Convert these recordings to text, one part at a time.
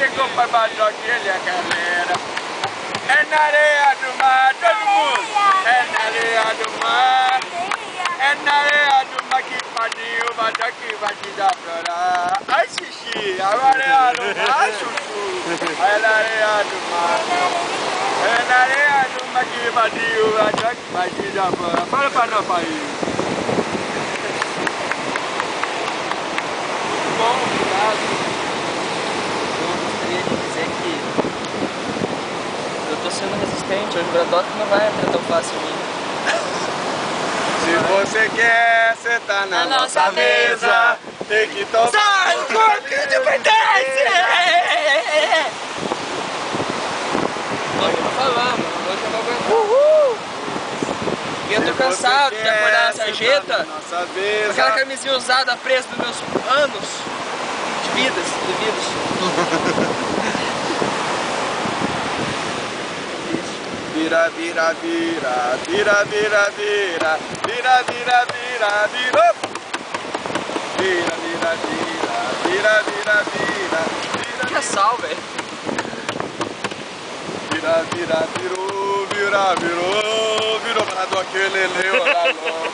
chegou pra Badoquilha, galera. É na areia do mar, todo mundo. É na areia do mar. É na areia do mar que padinho, o Badoque vai te dar pra lá. Ai, xixi, a areia do mar, chuchu. É na areia do mar. É na areia do mar que padinho, o Badoque vai te dar pra lá. Fala pra nós, pai. Bom, obrigado. Eu gostaria de dizer que eu tô sendo resistente, hoje o Braddock não vai entrar tão fácil em mim. Se você quer sentar na nossa mesa, tem que tomar Sai, corpo de pertence! Hoje eu vou falar, mano. Hoje eu vou aguentar. Uhul! E eu tô cansado de acordar na sarjeta com aquela camisinha usada presa nos meus anos de vidas. Vira, vira, vira, vira, vira, vira, vira, vira, vira, vira, vira, vira, vira, vira, vira, vira, Que é sal, velho. vira, vira, virou, vira, virou, virou pra do aquele leu lá logo.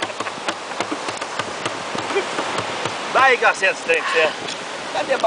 Vai, Garcia, esse trem que você é. Cadê a